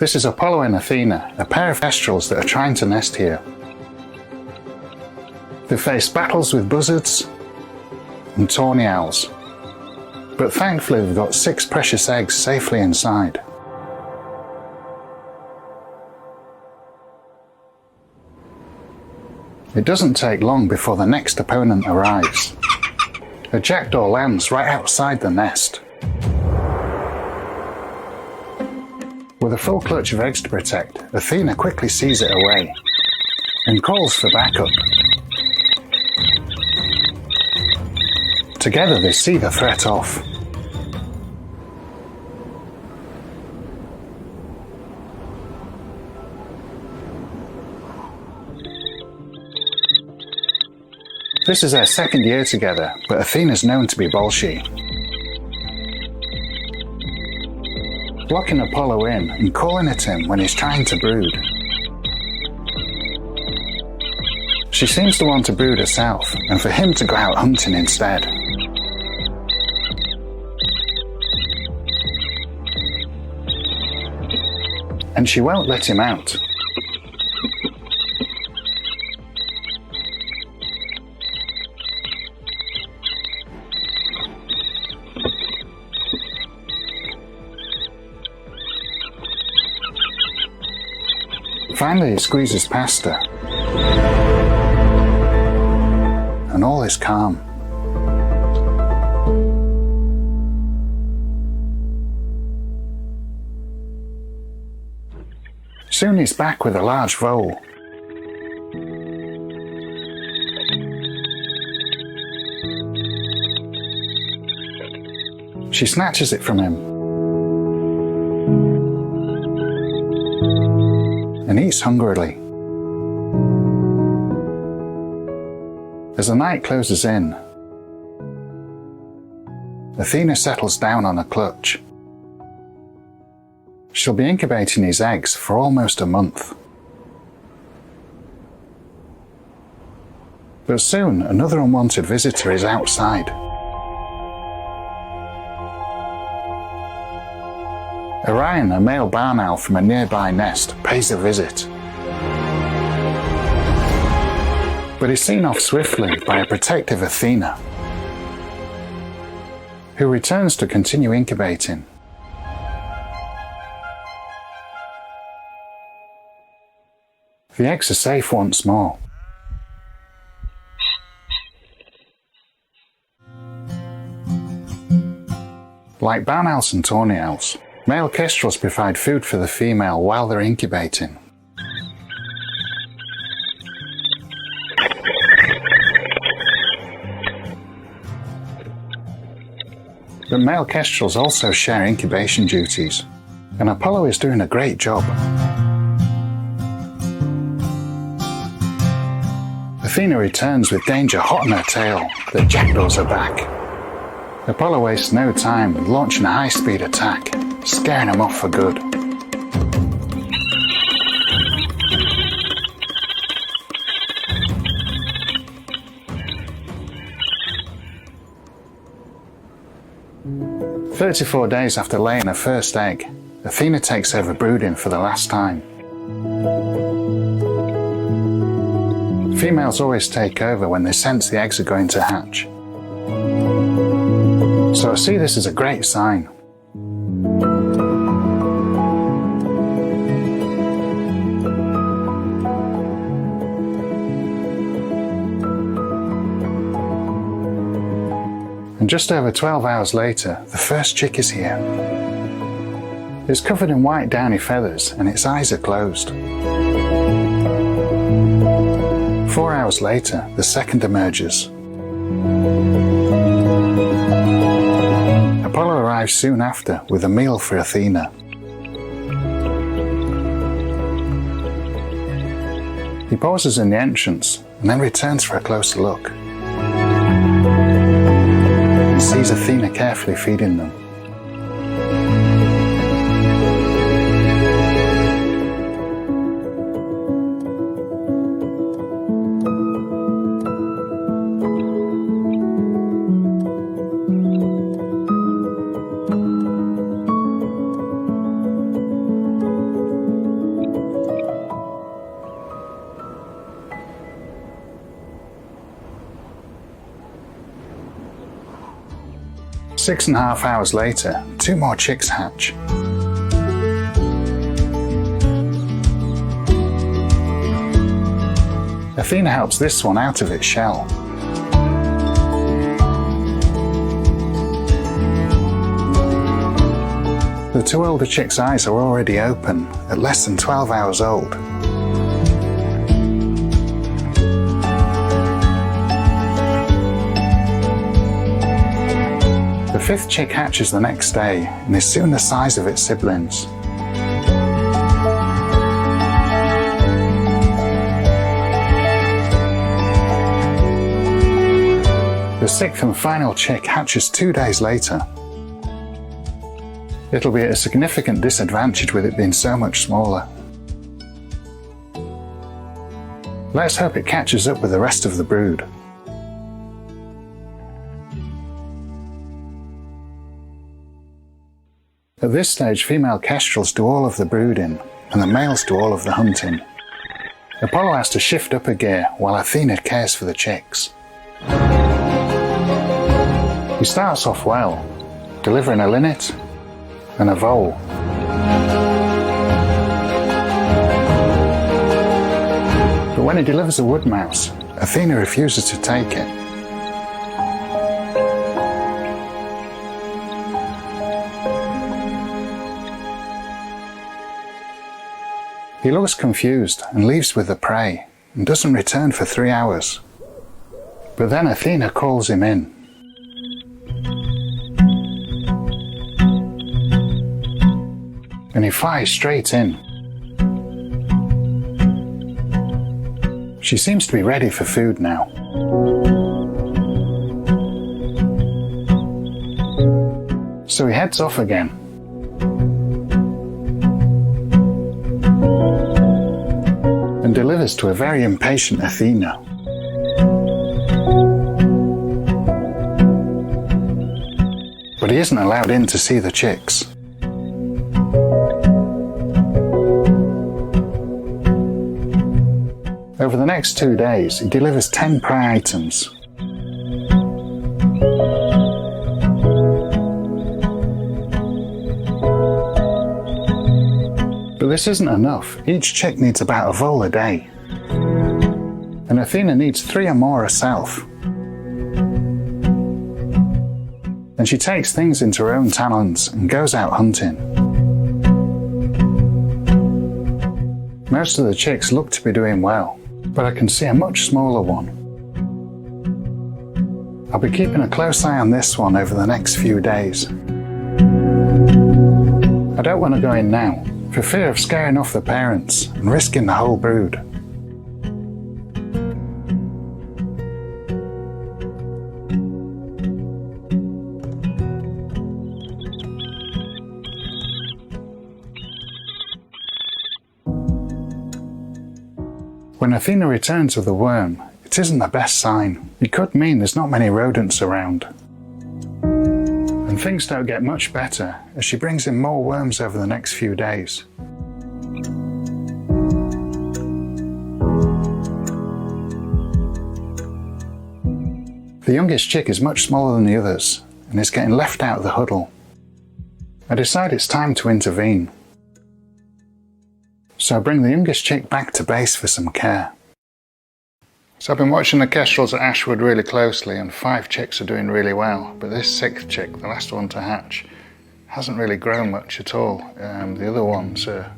This is Apollo and Athena, a pair of kestrels that are trying to nest here. They've faced battles with buzzards and tawny owls, but thankfully they've got 6 precious eggs safely inside. It doesn't take long before the next opponent arrives. A jackdaw lands right outside the nest. With a full clutch of eggs to protect, Athena quickly sees it away and calls for backup. Together they see the threat off. This is their second year together, but Athena's known to be bolshy. Blocking Apollo in and calling at him when he's trying to brood. She seems to want to brood herself, and for him to go out hunting instead. And she won't let him out. Finally, he squeezes past her, and all is calm. Soon he's back with a large vole. She snatches it from him and eats hungrily. As the night closes in, Athena settles down on a clutch. She'll be incubating his eggs for almost a month. But soon another unwanted visitor is outside. Orion, a male barn owl from a nearby nest, pays a visit. But he's seen off swiftly by a protective Athena, who returns to continue incubating. The eggs are safe once more. Like barn owls and tawny owls, male kestrels provide food for the female while they're incubating. But male kestrels also share incubation duties, and Apollo is doing a great job. Athena returns with danger hot on her tail. The jackdaws are back. Apollo wastes no time launching a high-speed attack, scaring them off for good. "34 days after laying her first egg, Athena takes over brooding for the last time. Females always take over when they sense the eggs are going to hatch. So I see this as a great sign. And just over 12 hours later, the first chick is here. It's covered in white downy feathers and its eyes are closed. 4 hours later, the second emerges. Apollo arrives soon after with a meal for Athena. He pauses in the entrance and then returns for a closer look. He sees Athena carefully feeding them. 6.5 hours later, 2 more chicks hatch. Athena helps this one out of its shell. The 2 older chicks' eyes are already open at less than 12 hours old. The 5th chick hatches the next day and is soon the size of its siblings. The 6th and final chick hatches 2 days later. It'll be at a significant disadvantage with it being so much smaller. Let's hope it catches up with the rest of the brood. At this stage, female kestrels do all of the brooding, and the males do all of the hunting. Apollo has to shift up a gear while Athena cares for the chicks. He starts off well, delivering a linnet and a vole. But when he delivers a wood mouse, Athena refuses to take it. He looks confused and leaves with the prey and doesn't return for 3 hours. But then Athena calls him in. And he flies straight in. She seems to be ready for food now. So he heads off again. And delivers to a very impatient Athena. But he isn't allowed in to see the chicks. Over the next 2 days, he delivers 10 prey items. But this isn't enough. Each chick needs about a vole a day. And Athena needs 3 or more herself. And she takes things into her own talons and goes out hunting. Most of the chicks look to be doing well, but I can see a much smaller one. I'll be keeping a close eye on this one over the next few days. I don't want to go in now, for fear of scaring off the parents and risking the whole brood. When Athena returns with the worm, it isn't the best sign. It could mean there's not many rodents around. And things don't get much better as she brings in more worms over the next few days. The youngest chick is much smaller than the others and is getting left out of the huddle. I decide it's time to intervene. So I bring the youngest chick back to base for some care. So I've been watching the kestrels at Ashwood really closely, and 5 chicks are doing really well, but this 6th chick, the last one to hatch, hasn't really grown much at all. The other ones are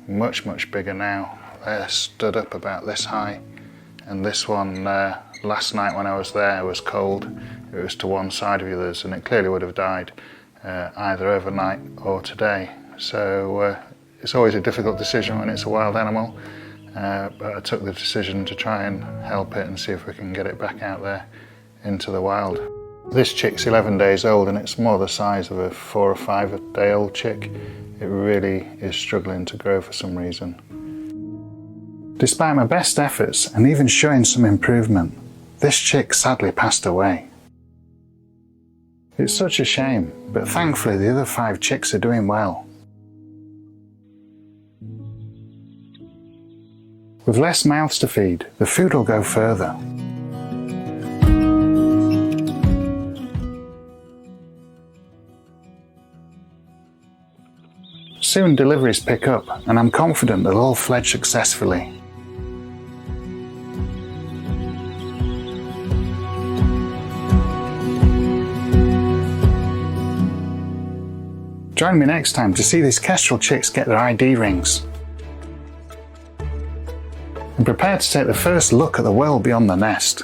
much bigger now. They're stood up about this high, and this one last night when I was there was cold. It was to one side of the others, and it clearly would have died either overnight or today. So it's always a difficult decision when it's a wild animal, but I took the decision to try and help it and see if we can get it back out there into the wild. This chick's 11 days old and it's more the size of a 4 or 5 day old chick. It really is struggling to grow for some reason. Despite my best efforts and even showing some improvement, this chick sadly passed away. It's such a shame, but thankfully the other 5 chicks are doing well. With less mouths to feed, the food will go further. Soon deliveries pick up, and I'm confident they'll all fledge successfully. Join me next time to see these kestrel chicks get their ID rings. And prepare to take the first look at the world beyond the nest.